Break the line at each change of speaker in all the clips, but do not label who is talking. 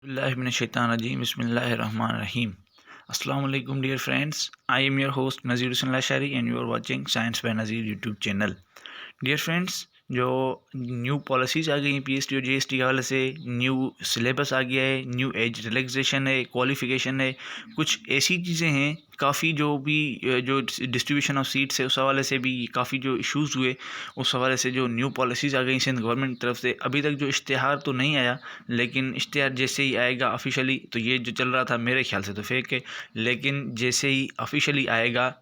Bismillahirrahmanirrahim. Bismillahirrahmanirrahim. Assalamu alaikum dear friends. I am your host Nazir Hussain Lashari and you are watching Science by Nazir YouTube channel. Dear friends, जो new policies आ गई हैं PST और GST के हवाले से, new syllabus आ गया है, new age relaxation है, क्वालिफ़िकेशन है, कुछ ऐसी चीज़ें हैं काफ़ी जो डिस्ट्रीब्यूशन ऑफ सीट्स है उस हवाले से भी काफ़ी जो इश्यूज़ हुए, उस हवाले से जो न्यू पॉलिसीज़ आ गई सिंध गवर्नमेंट की तरफ से। अभी तक जो इश्तिहार तो नहीं आया, लेकिन इश्तिहार जैसे ही आएगा ऑफिशियली, तो ये जो चल रहा था मेरे ख्याल से तो फेक है, लेकिन जैसे ही ऑफिशियली आएगा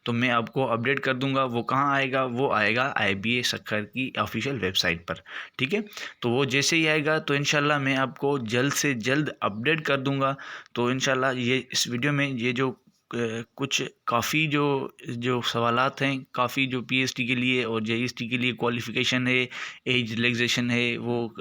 तो मैं आपको अपडेट कर दूंगा। वो कहाँ आएगा? वो आएगा IBA सक्खर की ऑफिशियल वेबसाइट पर, ठीक है। तो वो जैसे ही आएगा तो इंशाल्लाह मैं आपको जल्द से जल्द अपडेट कर दूंगा। तो इंशाल्लाह ये इस वीडियो में ये जो कुछ काफ़ी जो सवालात हैं, काफ़ी जो पीएसटी के लिए और जेईएसटी के लिए क्वालिफ़िकेशन है, एज रिलैक्सेशन है, वो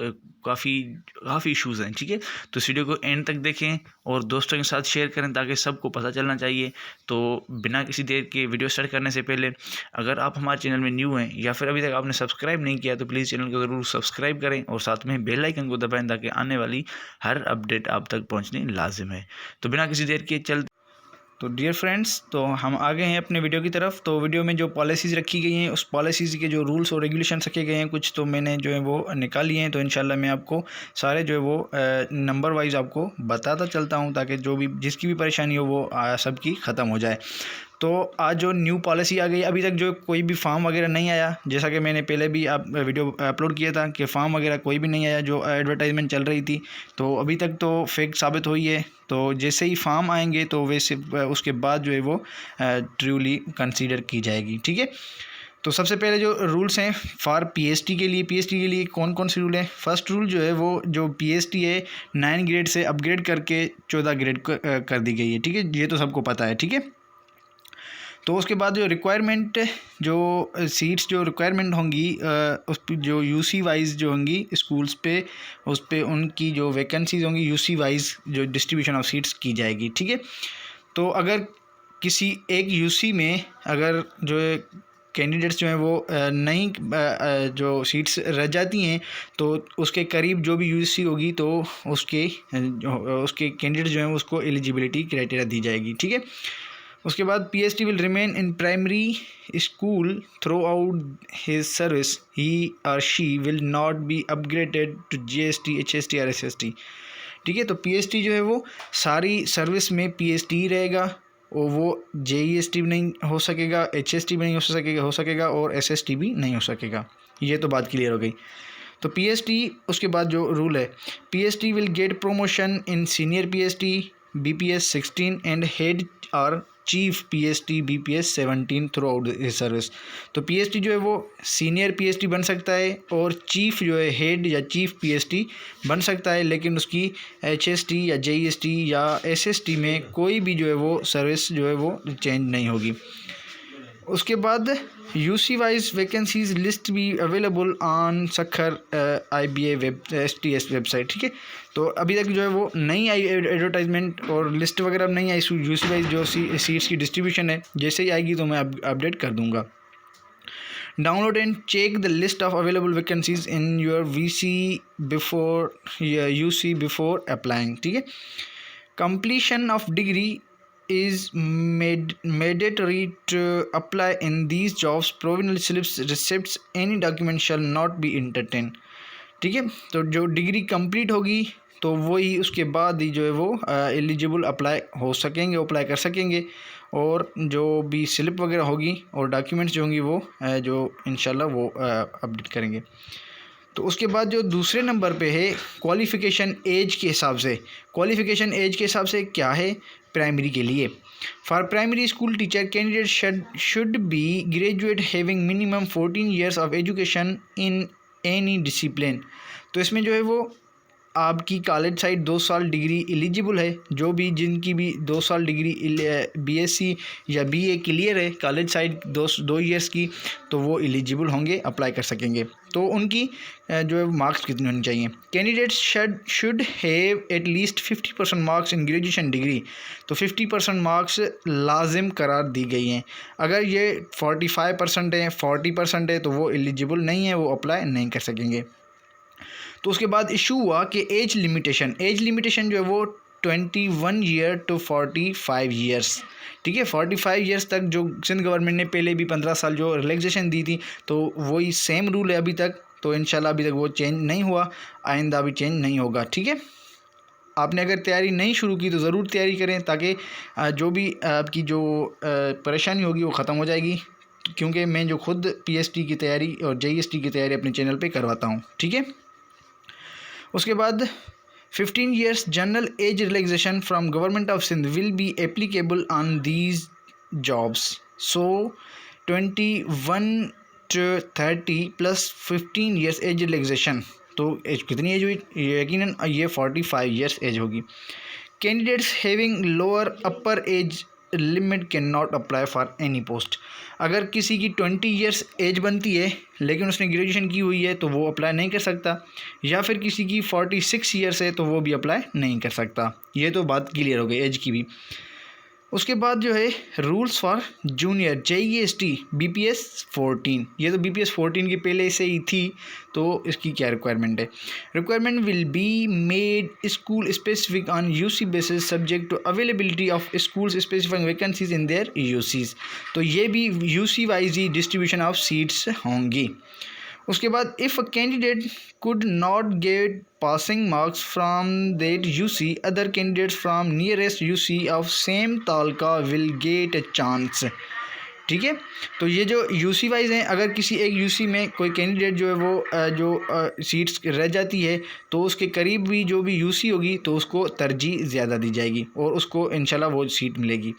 काफ़ी इश्यूज़ हैं, ठीक है। तो इस वीडियो को एंड तक देखें और दोस्तों के साथ शेयर करें ताकि सबको पता चलना चाहिए। तो बिना किसी देर के वीडियो स्टार्ट करने से पहले, अगर आप हमारे चैनल में न्यू हैं या फिर अभी तक आपने सब्सक्राइब नहीं किया तो प्लीज़ चैनल को ज़रूर सब्सक्राइब करें और साथ में बेल आइकन को दबाएं ताकि आने वाली हर अपडेट आप तक पहुँचनी लाजिम है। तो बिना किसी देर के तो डियर फ्रेंड्स, तो हम आ गए हैं अपने वीडियो की तरफ। तो वीडियो में जो पॉलिसीज़ रखी गई हैं, उस पॉलिसीज़ के जो रूल्स और रेगुलेशन रखे गए हैं, कुछ तो मैंने जो है वो निकाल लिए हैं। तो इंशाल्लाह मैं आपको सारे जो है वो नंबर वाइज आपको बताता चलता हूं ताकि जो भी जिसकी भी परेशानी हो वो सबकी ख़त्म हो जाए। तो आज जो न्यू पॉलिसी आ गई, अभी तक जो कोई भी फॉर्म वगैरह नहीं आया, जैसा कि मैंने पहले भी वीडियो अपलोड किया था कि फॉर्म वगैरह कोई भी नहीं आया। जो एडवर्टाइजमेंट चल रही थी तो अभी तक तो फेक साबित हुई है। तो जैसे ही फॉर्म आएंगे तो वैसे उसके बाद जो है वो ट्रूली कंसीडर की जाएगी, ठीक है। तो सबसे पहले जो रूल्स हैं फॉर पीएसटी के लिए कौन कौन से रूल हैं। फर्स्ट रूल जो है वो जो पीएसटी है 9 ग्रेड से अपग्रेड करके 14 ग्रेड कर दी गई है, ठीक है। ये तो सबको पता है, ठीक है। तो उसके बाद जो रिक्वायरमेंट जो सीट्स जो रिक्वायरमेंट होंगी उस पर जो यूसी वाइज जो होंगी स्कूल्स पे, उस पर उनकी जो वैकेंसीज होंगी यूसी वाइज जो डिस्ट्रीब्यूशन ऑफ सीट्स की जाएगी, ठीक है। तो अगर किसी एक यूसी में अगर जो कैंडिडेट्स जो हैं वो नहीं जो सीट्स रह जाती हैं तो उसके करीब जो भी यूसी होगी तो उसके कैंडिडेट जो हैं उसको एलिजिबिलिटी क्राइटेरिया दी जाएगी, ठीक है। उसके बाद PST will remain in primary school throughout his service, he और she will not be upgraded to GST HST और एसएसटी, ठीक है। तो पीएसटी जो है वो सारी सर्विस में पीएसटी रहेगा और वो जेईएसटी भी नहीं हो सकेगा, एचएसटी भी नहीं हो सकेगा और एसएसटी भी नहीं हो सकेगा। ये तो बात क्लियर हो गई। तो पीएसटी उसके बाद जो रूल है, PST will get promotion in senior PST BPS 16 and head और chief PST BPS 17 throughout his service. तो पीएसटी जो है वो सीनियर पीएसटी बन सकता है और चीफ जो है हेड या चीफ पीएसटी बन सकता है, लेकिन उसकी एचएसटी या जेईएसटी या एसएसटी में कोई भी जो है वो सर्विस जो है वो चेंज नहीं होगी। उसके बाद यूसी वाइज वैकेंसीज लिस्ट भी available on Sukkur IBA STS website, ठीक है। तो अभी तक जो है वो नहीं आई एडवर्टाइजमेंट और लिस्ट वगैरह नहीं आई यूसी वाइज जो सीट्स की डिस्ट्रीब्यूशन है। जैसे ही आएगी तो मैं अपडेट कर दूंगा। Download and check the list of available vacancies in your UC before applying, ठीक है। Completion of degree is mandatory to apply in these jobs. Provisional slips, receipts, any document shall not be entertained, ठीक है। तो जो degree complete होगी तो वही उसके बाद ही जो है वो एलिजिबल अप्लाई कर सकेंगे और जो भी स्लिप वगैरह होगी और डॉक्यूमेंट्स जो होंगी वो जो इंशाल्लाह वो अपडेट करेंगे। तो उसके बाद जो दूसरे नंबर पे है क्वालिफ़िकेशन एज के हिसाब से क्या है प्राइमरी के लिए। For primary school teacher candidate should be graduate having minimum 14 years of education in any discipline. तो इसमें जो है वो आपकी कॉलेज साइड 2 साल डिग्री एलिजिबल है। जो भी जिनकी भी 2 साल डिग्री बीएससी या बीए क्लियर है कॉलेज साइड 2 years की, तो वो एलिजिबल होंगे, अप्लाई कर सकेंगे। तो उनकी जो है मार्क्स कितने होने चाहिए। Candidates should have at least 50% marks in graduation degree. तो 50% मार्क्स लाजिम करार दी गई हैं। अगर ये 45% है 40% है तो वो एलिजिबल नहीं है, वो अप्लाई नहीं कर सकेंगे।
तो उसके बाद इशू हुआ कि एज लिमिटेशन जो है वो 21 ईयर टू 45 ईयर्स, ठीक है। 45 ईयर्स तक जो सिंध गवर्नमेंट ने पहले भी 15 साल जो रिलैक्सेशन दी थी, तो वही सेम रूल है अभी तक। तो इंशाल्लाह अभी तक वो चेंज नहीं हुआ, आइंदा भी चेंज नहीं होगा, ठीक है। आपने अगर तैयारी नहीं शुरू की तो ज़रूर तैयारी करें, ताकि जो भी आपकी जो परेशानी होगी वो ख़त्म हो जाएगी, क्योंकि मैं जो खुद पीएसटी की तैयारी और जेईएसटी की तैयारी अपने चैनल पे करवाता हूँ, ठीक है। उसके बाद 15 years general age relaxation from government of Sindh will be applicable on these jobs. So 21 to 30 plus 15 years age relaxation, तो एज कितनी एज हुई? यकीनन ये 45 ईयर्स एज होगी। Candidates having lower upper age limit can not apply for any post. अगर किसी की 20 years as बनती है लेकिन उसने ग्रेजुएशन की हुई है तो वो अप्लाई नहीं कर सकता, या फिर किसी की 46 ईयर्स है तो वो भी अप्लाई नहीं कर सकता। ये तो बात क्लियर हो गई एज की भी। उसके बाद जो है rules for junior JEST BPS 14, ये तो बीपीएस 14 के पहले से ही थी, तो इसकी क्या रिक्वायरमेंट है? Requirement will be made school specific on UC basis subject to availability of school specific vacancies in their UCs. तो ये भी यूसी वाइज ही डिस्ट्रीब्यूशन ऑफ सीट्स होंगी। उसके बाद if a candidate could not get passing marks from that UC, other candidates from nearest UC of same taluka will get a chance, ठीक है। तो ये जो यूसी वाइज हैं, अगर किसी एक यूसी में कोई कैंडिडेट जो है वो सीट्स रह जाती है तो उसके करीब भी जो भी यूसी होगी तो उसको तरजीह ज़्यादा दी जाएगी और उसको इंशाल्लाह वो सीट मिलेगी।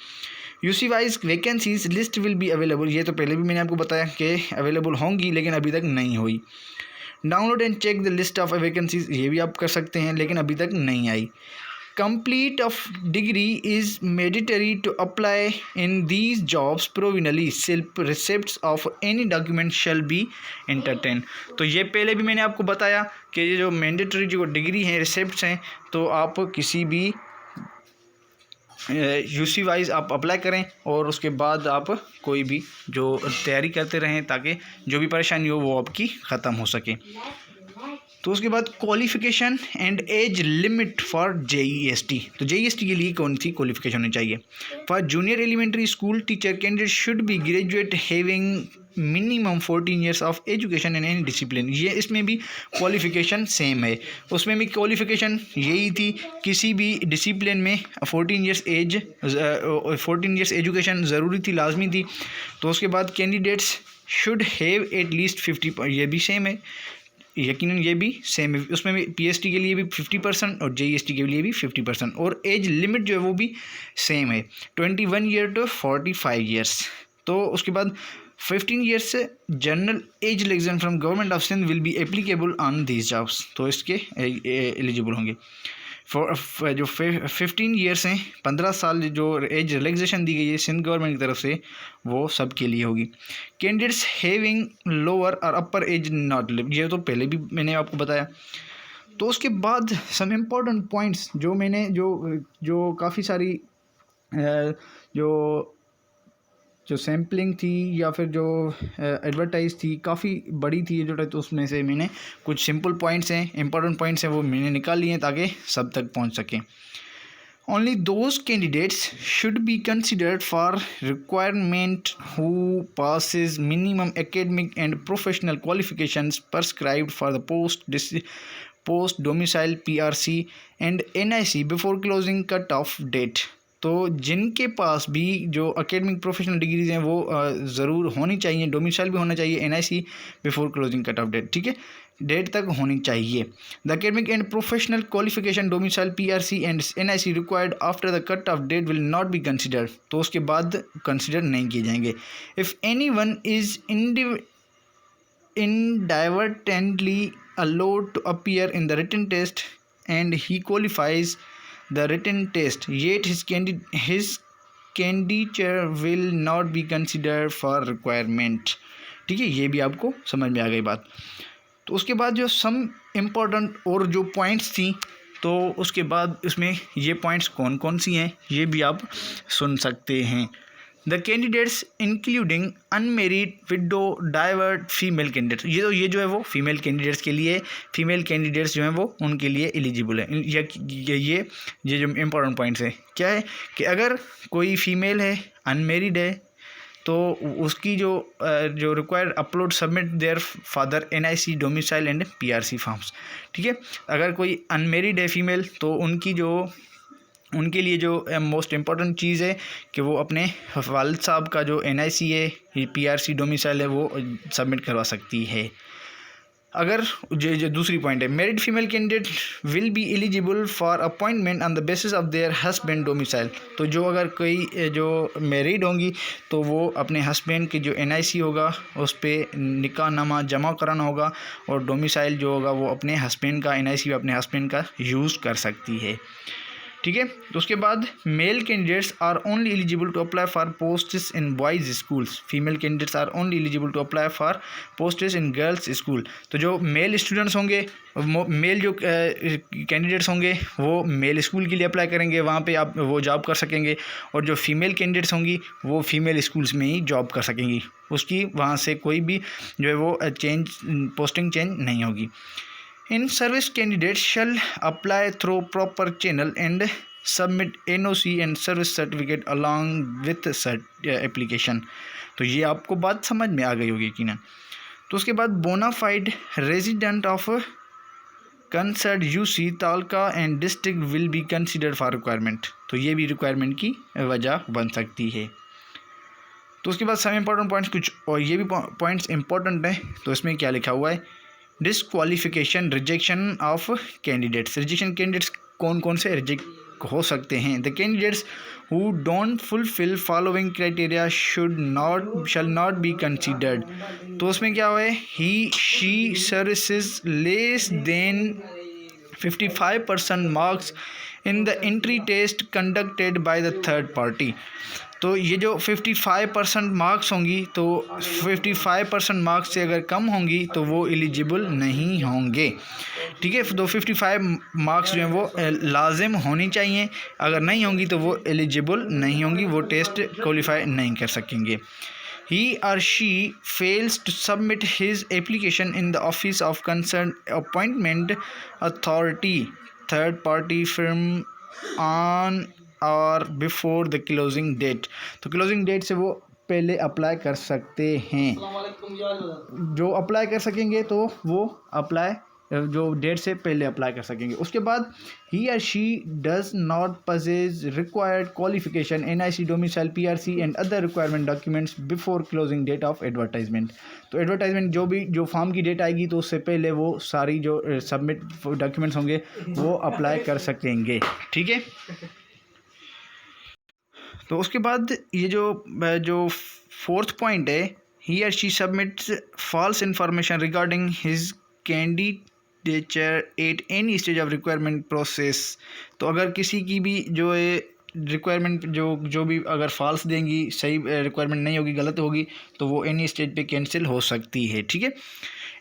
UC wise vacancies list will be available, ये तो पहले भी मैंने आपको बताया कि अवेलेबल होंगी लेकिन अभी तक नहीं हुई। Download and check the list of vacancies, ये भी आप कर सकते हैं लेकिन अभी तक नहीं आई। Complete of degree is mandatory to apply in these jobs provisionally. Self receipts of any document shall be entertained. तो ये पहले भी मैंने आपको बताया कि ये जो मैंडेटरी जो डिग्री हैं, रिसिप्ट्स हैं, तो आप किसी भी यूसी वाइज आप अप्लाई करें और उसके बाद आप कोई भी जो तैयारी करते रहें ताकि जो भी परेशानी हो वो आपकी ख़त्म हो सके। तो उसके बाद qualification and age limit for JEST, तो जेईएसटी के लिए कौन सी क्वालिफ़िकेशन होनी चाहिए? For junior elementary school teacher candidate should be graduate having minimum 14 years of education in any discipline. ये इसमें भी क्वालिफ़िकेशन सेम है, उसमें भी क्वालिफ़िकेशन यही थी, किसी भी डिसिप्लिन में 14 ईयर्स एजुकेशन ज़रूरी थी, लाजमी थी। तो उसके बाद candidates should have at least 50, ये भी सेम है, यकीनन ये भी सेम है। उसमें भी पीएसटी के लिए भी 50% और जेईएसटी के लिए भी 50%, और एज लिमिट जो है वो भी सेम है 21 ईयर टू 45 ईयर्स। तो उसके बाद 15 ईयर्स से general age relaxation from government of Sindh will be applicable on these jobs, तो इसके एलिजिबल होंगे। फॉर जो 15 ईयर्स हैं, 15 साल जो एज रिलैक्सेशन दी गई है सिंध गवर्नमेंट की तरफ से, वो सब के लिए होगी। कैंडिडेट्स हैविंग लोअर और अपर एज नॉट लिव, ये तो पहले भी मैंने आपको बताया। तो उसके बाद सम इम्पोर्टेंट पॉइंट्स जो मैंने जो काफ़ी सारी जो सैम्पलिंग थी या फिर जो एडवर्टाइज थी काफ़ी बड़ी थी एडवर्टाइज, तो उसमें से मैंने कुछ सिंपल पॉइंट्स हैं, इंपॉर्टेंट पॉइंट्स हैं, वो मैंने निकाल लिए ताकि सब तक पहुंच सकें। Only those candidates should be considered for requirement who passes minimum academic and professional qualifications prescribed for the post domicile PRC and NIC before closing cut-off date। तो जिनके पास भी जो एकेडमिक प्रोफेशनल डिग्रीज हैं वो ज़रूर होनी चाहिए, डोमिसाइल भी होना चाहिए, NIC before closing cut off date, ठीक है, डेट तक होनी चाहिए। The academic and professional qualification domicile PRC and NIC required after the cut off date will not be considered, तो उसके बाद कंसिडर नहीं किए जाएंगे। If any one is inadvertently allowed to appear in the written test and he qualifies the written test, yet his candidature will not be considered for requirement, ठीक है, ये भी आपको समझ में आ गई बात। तो उसके बाद जो सम इम्पोर्टेंट और जो पॉइंट्स थी, तो उसके बाद इसमें ये पॉइंट्स कौन कौन सी हैं ये भी आप सुन सकते हैं। The candidates including unmarried window divert female candidates, ये जो है वो फीमेल कैंडिडेट्स के लिए, फीमेल कैंडिडेट्स जो हैं वो उनके लिए एलिजिबल है। ये जो इम्पोर्टेंट पॉइंट्स है क्या है कि अगर कोई फीमेल है, अनमेरिड है, तो उसकी जो required upload submit their father NIC domicile and PRC forms. ठीक है, अगर कोई अनमेरिड है फीमेल तो उनके लिए जो मोस्ट इम्पॉर्टेंट चीज़ है कि वो अपने वालिद साहब का जो NIC है, PRC डोमिसाइल है, वो सबमिट करवा सकती है। अगर जो दूसरी पॉइंट है, married female candidate will be eligible for appointment on the basis of their husband domicile. तो जो अगर कोई जो मैरिड होंगी तो वो अपने हस्बैंड के जो NIC होगा उस पर निकाहनामा जमा कराना होगा, और डोमिसाइल जो होगा वो अपने हस्बैंड का NIC अपने हस्बैंड का यूज़ कर सकती है। ठीक है, तो उसके बाद male candidates are only eligible to apply for posts in boys schools, female candidates are only eligible to apply for posts in girls school. तो जो मेल स्टूडेंट्स होंगे, मेल जो कैंडिडेट्स होंगे वो मेल स्कूल के लिए अप्लाई करेंगे, वहाँ पे आप वो जॉब कर सकेंगे, और जो फीमेल कैंडिडेट्स होंगी वो फीमेल स्कूल्स में ही जॉब कर सकेंगी, उसकी वहाँ से कोई भी जो है वो पोस्टिंग चेंज नहीं होगी। In service candidates shall apply through proper channel and submit NOC and service certificate along with application। तो ये आपको बात समझ में आ गई होगी यकीनन। तो उसके बाद bonafide resident of concern UC taluka and district will be considered for requirement. तो ये भी रिक्वायरमेंट की वजह बन सकती है। तो उसके बाद सम इम्पोर्टेंट पॉइंट्स कुछ और ये भी पॉइंट्स इंपॉर्टेंट हैं। तो इसमें क्या लिखा हुआ है, disqualification rejection of candidates. Rejection candidates कौन कौन से रिजेक्ट हो सकते हैं? The candidates who don't fulfil following criteria shall not be considered. तो उसमें क्या हुआ है, he she services less than 55% marks in the entry test conducted by the third party. तो ये जो 55% मार्क्स होंगी, तो 55% मार्क्स से अगर कम होंगी तो वो एलिजिबल नहीं होंगे। ठीक है, तो 55 मार्क्स जो हैं वो लाजिम होनी चाहिए, अगर नहीं होंगी तो वो एलिजिबल नहीं होंगी, वो टेस्ट क्वालिफाई नहीं कर सकेंगे। He or she fails to submit his application in the office of concerned appointment authority third party firm on और बिफोर द क्लोजिंग डेट। तो क्लोजिंग डेट से वो पहले अप्लाई कर सकते हैं। जो अप्लाई कर सकेंगे तो वो अप्लाई जो डेट से पहले अप्लाई कर सकेंगे। उसके बाद ही और she does not possess required qualification NIC domicile PRC and other requirement documents before closing date of advertisement. तो एडवर्टाइजमेंट जो फॉर्म की डेट आएगी तो उससे पहले वो सारी जो सबमिट डॉक्यूमेंट्स होंगे वो अप्लाई कर सकेंगे। ठीक है, तो उसके बाद ये जो फोर्थ पॉइंट है, ही और she submits false information regarding his candidature at any stage of requirement process. तो अगर किसी की भी जो है रिक्वायरमेंट जो भी अगर फॉल्स देंगी, सही रिक्वायरमेंट नहीं होगी, गलत होगी, तो वो एनी स्टेज पे कैंसिल हो सकती है। ठीक है,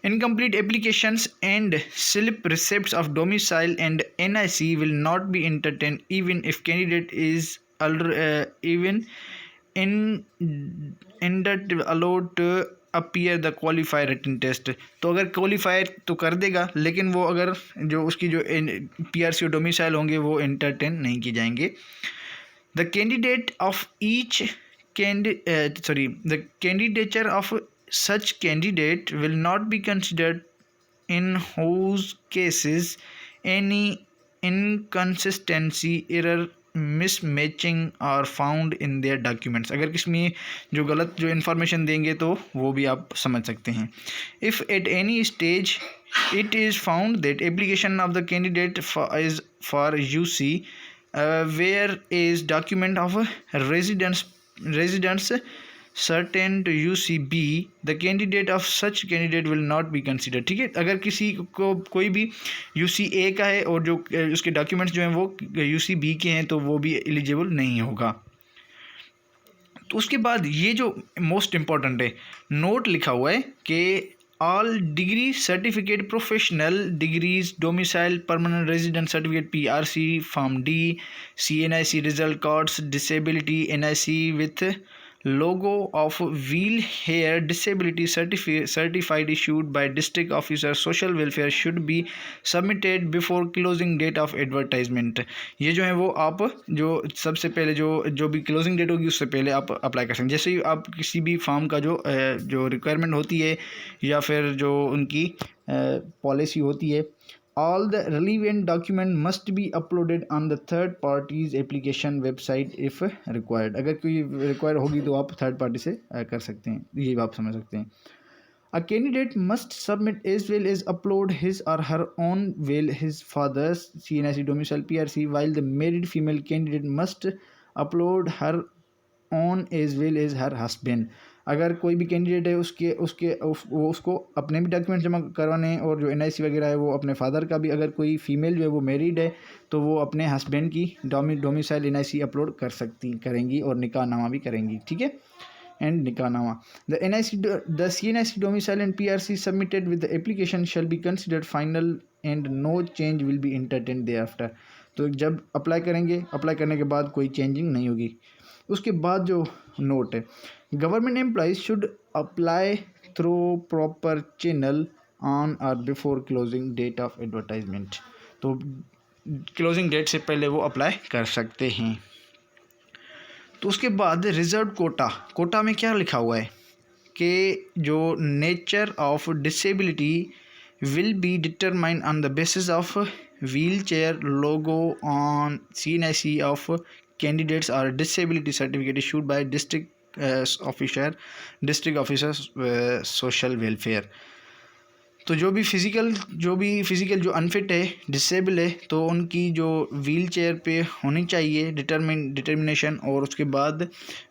incomplete applications and slip receipts of domicile and NIC will not be entertain even if candidate is even allowed to appear the qualified written test। तो अगर क्वालिफायर तो कर देगा, लेकिन वो अगर जो उसकी जो PRC और डोमिसाइल होंगे वो एंटरटेन नहीं किए जाएंगे। The candidate of each the candidature of such candidate will not be considered in whose cases any inconsistency, error, mismatching are found in their documents। अगर किसमें जो गलत जो इन्फॉर्मेशन देंगे तो वो भी आप समझ सकते हैं। If at any stage it is found that application of the candidate is for UC where is document of residence certain to UCB, the candidate of such candidate will not be considered। ठीक है, अगर किसी को कोई भी UCA का है और जो उसके डॉक्यूमेंट्स जो हैं वो UCB के हैं तो वो भी एलिजिबल नहीं होगा। तो उसके बाद ये जो मोस्ट इम्पॉर्टेंट है, नोट लिखा हुआ है कि all degree certificate professional degrees domicile permanent resident certificate PRC form D CNIC result cards disability NIC with logo of wheel hair disability certified issued by district officer social welfare should be submitted before closing date of advertisement। ये जो है वो आप जो सबसे पहले जो भी क्लोजिंग डेट होगी उससे पहले आप अप्लाई कर सकते हैं। जैसे ही आप किसी भी फॉर्म का जो रिक्वायरमेंट होती है या फिर जो उनकी पॉलिसी होती है, all the relevant document must be uploaded on the third party's application website if required। अगर कोई रिक्वायर होगी तो आप थर्ड पार्टी से कर सकते हैं, ये आप समझ सकते हैं। A candidate must submit as well as upload his or her own will his father's CNIC domicile PRC, while the married female candidate must upload her own as well as her husband। अगर कोई भी candidate है वो उसको अपने भी document जमा करवाने हैं और जो NIC वगैरह है वो अपने फादर का भी। अगर कोई फीमेल जो है वो मैरिड है तो वो अपने हस्बैंड की डोमिसाइल NIC अपलोड करेंगी और निकाहनामा भी करेंगी, ठीक है, एंड निकाहनामा। The CNIC domicile and PRC submitted with the application shall be considered final and no change will be entertained thereafter। तो जब अप्लाई करने के बाद कोई चेंजिंग नहीं होगी। उसके बाद जो नोट है, government employees should apply through proper channel on और before closing date of advertisement. तो क्लोजिंग डेट से पहले वो अप्लाई कर सकते हैं। तो उसके बाद रिजर्व कोटा में क्या लिखा हुआ है कि जो nature of disability will be determined on the basis of wheel chair logo on CNIC of candidates or disability certificate issued by district officer social welfare। तो जो भी फिज़िकल जो अनफिट है, डिसेबल है, तो उनकी जो व्हील चेयर पे होनी चाहिए डिटर्मिनेशन, और उसके बाद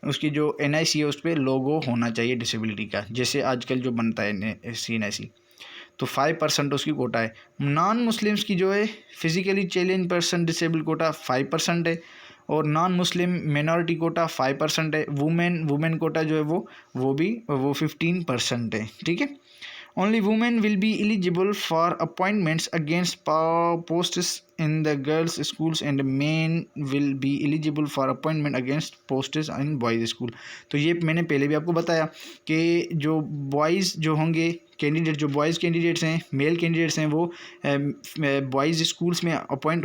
उसकी जो NIC है उस पर लोगो होना चाहिए डिसेबिलिटी का, जैसे आजकल जो बनता है CNIC। तो 5% उसकी कोटा है। नॉन मुस्लिम्स की जो है physically challenge person disable quota 5% है, और नॉन मुस्लिम मिनॉरिटी कोटा 5% है। वुमेन कोटा जो है वो 15% है, ठीक है। Only women will be eligible for appointments against posts in the girls schools and men will be eligible for appointment against posts in boys school. तो ये मैंने पहले भी आपको बताया कि जो बॉयज़ जो होंगे कैंडिडेट, जो बॉयज़ कैंडिडेट्स हैं, मेल कैंडिडेट्स हैं, वो बॉयज़ स्कूल्स में अपॉइंट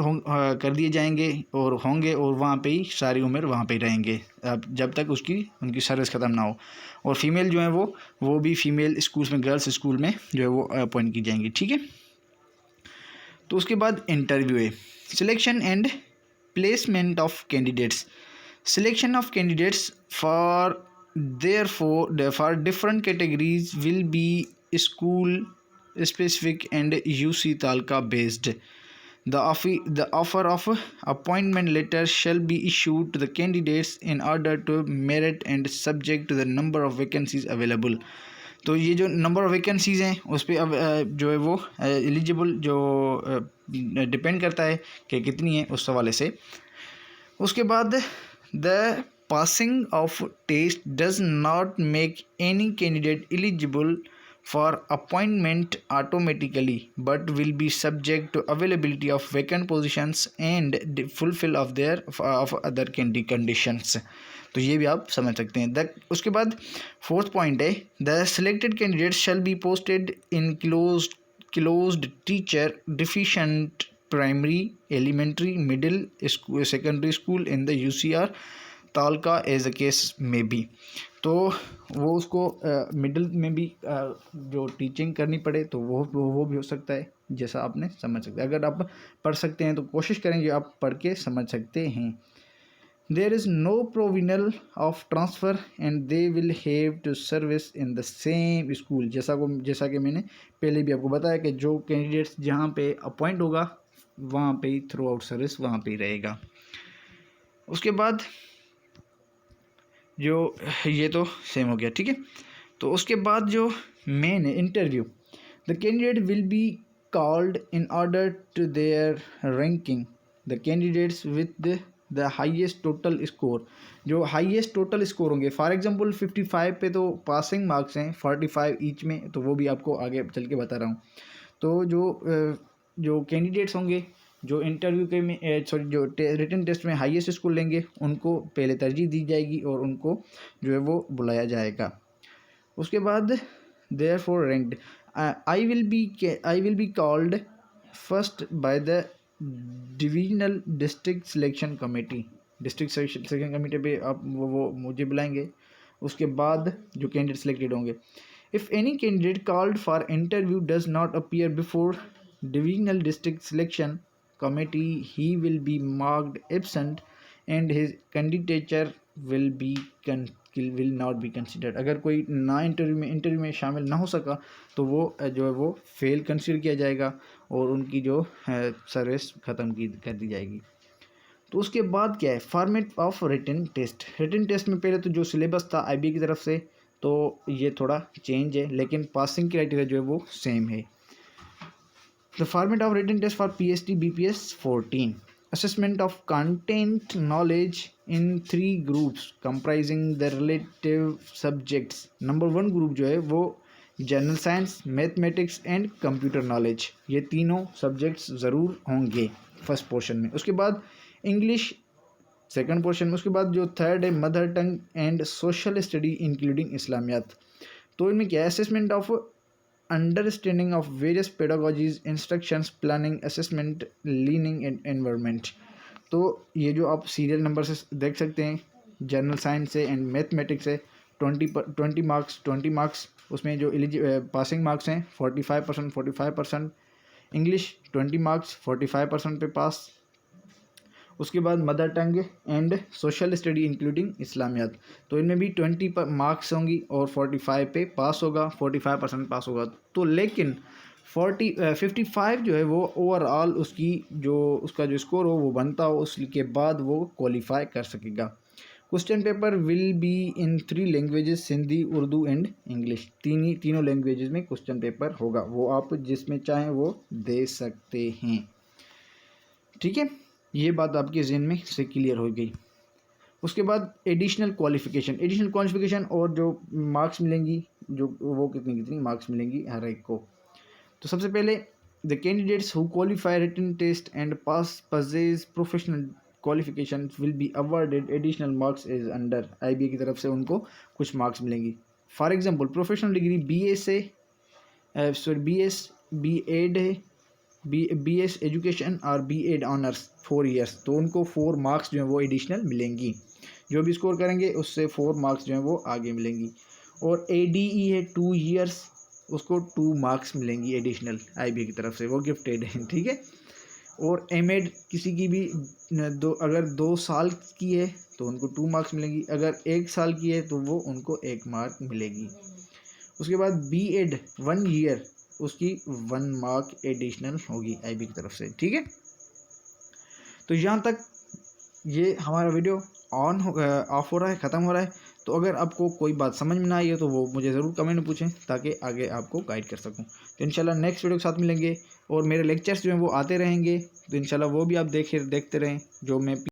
कर दिए जाएंगे और होंगे, और वहाँ पे ही सारी उम्र वहाँ पे ही रहेंगे जब तक उनकी सर्विस ख़त्म ना हो। और फीमेल जो है वो भी फीमेल स्कूल्स में, गर्ल्स स्कूल में जो है वो अपॉइंट की जाएंगी, ठीक है। तो उसके बाद इंटरव्यू है, selection and placement of candidates. Selection of candidates for different categories will be school specific and UC Talca based। The offer of appointment letter shall be issued to the candidates in order to merit and subject to the number of vacancies available। तो ये जो number of vacancies हैं उस पर जो है वो eligible जो डिपेंड करता है कि कितनी है उस हवाले से। उसके बाद the passing of test does not make any candidate eligible for appointment automatically but will be subject to availability of vacant positions and the fulfill of other conditions। तो ये भी आप समझ सकते हैं। उसके बाद 4th पॉइंट है, the selected candidates shall be posted in closed teacher deficient primary, elementary, middle school, secondary school in the UCR taluka as a case में भी। तो वो उसको मिडिल में भी जो टीचिंग करनी पड़े तो वो भी हो सकता है, जैसा आपने समझ सकते हैं। अगर आप पढ़ सकते हैं तो कोशिश करेंगे आप पढ़ के समझ सकते हैं। There is no provision of transfer and they will have to service in the same school. जैसा कि मैंने पहले भी आपको बताया कि जो कैंडिडेट्स जहाँ पे अपॉइंट होगा वहाँ पे ही थ्रू आउट सर्विस वहाँ पे ही रहेगा। उसके बाद जो ये तो सेम हो गया, ठीक है। तो उसके बाद जो मेन है interview, the candidate will be called in order to their ranking the candidates with the highest total score. जो हाईएस्ट टोटल स्कोर होंगे, फॉर एग्जांपल 55 पे तो पासिंग मार्क्स हैं, 45 ईच में, तो वो भी आपको आगे चल के बता रहा हूँ। तो जो कैंडिडेट्स होंगे जो इंटरव्यू के में जो रिटन टेस्ट में हाईएस्ट स्कोर लेंगे उनको पहले तरजीह दी जाएगी और उनको जो है वो बुलाया जाएगा। उसके बाद therefore ranked, I will be called first by the divisional district selection committee। District selection committee पे आप वो मुझे बुलाएंगे। उसके बाद जो कैंडिडेट सिलेक्टेड होंगे, if any candidate called for interview does not appear before divisional district selection committee, he will be marked absent and his candidature will not be considered। अगर कोई ना इंटरव्यू में शामिल ना हो सका तो वो जो है वो फेल कंसिडर किया जाएगा और उनकी जो सर्विस ख़त्म कर दी जाएगी। तो उसके बाद क्या है, format of written test. Written test में पहले तो जो सिलेबस था IB की तरफ से तो ये थोड़ा चेंज है, लेकिन पासिंग क्राइटेरिया जो है वो सेम है। The format of written test for PST BPS 14, assessment of content knowledge in 3 groups comprising the relative subjects। Number 1 group जो है वो general science, mathematics and computer knowledge, ये तीनों सब्जेक्ट्स ज़रूर होंगे फर्स्ट पोर्शन में। उसके बाद इंग्लिश सेकंड पोर्शन में। उसके बाद जो थर्ड है mother tongue and social study including Islamiyat. तो इनमें क्या है, assessment of understanding of various pedagogies, instructions, planning, assessment, learning and environment. तो ये जो आप सीरियल नंबर से देख सकते हैं, जनरल साइंस से एंड मैथमेटिक्स से 20 मार्क्स उसमें जो पासिंग मार्क्स हैं 45%। इंग्लिश 20 मार्क्स 45% पे पास। उसके बाद mother tongue and social study including Islamiyat, तो इनमें भी 20 मार्क्स होंगी और 45 पे पास होगा, 45% पास होगा। तो लेकिन 55 जो है वो ओवरऑल उसका जो स्कोर हो वो बनता हो, उसके बाद वो क्वालिफाई कर सकेगा। Question paper will be in 3 languages, Sindhi, Urdu and English. तीनों लैंग्वेजेस में क्वेश्चन पेपर होगा, वो आप जिसमें चाहें वो दे सकते हैं। ठीक है, ये बात आपके ज़हन में से क्लियर हो गई। उसके बाद एडिशनल क्वालिफिकेशन और जो मार्क्स मिलेंगी, जो वो कितनी मार्क्स मिलेंगी हर एक को। तो सबसे पहले the candidates who qualify written test and possess professional qualification will be awarded additional marks as under. IBA की तरफ से उनको कुछ मार्क्स मिलेंगी। For example professional degree BEd है, BS एजुकेशन और BEd ऑनर्स 4 ईयर्स, तो उनको 4 मार्क्स जो है वो एडिशनल मिलेंगी। जो भी स्कोर करेंगे उससे 4 मार्क्स जो है वो आगे मिलेंगी। और ADE है 2 ईयर्स, उसको 2 मार्क्स मिलेंगी एडिशनल IBA की तरफ से, वो गिफ्टेड है। ठीक है। और MEd किसी की भी अगर 2 साल की है तो उनको 2 मार्क्स मिलेंगी, अगर 1 साल की है तो वो उनको 1 मार्क मिलेगी। उसके बाद BEd 1 ईयर, उसकी 1 मार्क एडिशनल होगी IB की तरफ से। ठीक है, तो यहाँ तक ये हमारा वीडियो ऑफ हो रहा है, ख़त्म हो रहा है। तो अगर आपको कोई बात समझ में ना आई हो तो वो मुझे ज़रूर कमेंट में पूछें ताकि आगे आपको गाइड कर सकूं। तो इंशाल्लाह नेक्स्ट वीडियो के साथ मिलेंगे और मेरे लेक्चर्स जो हैं वो आते रहेंगे, तो इंशाल्लाह वो भी आप देखते रहें जो मैं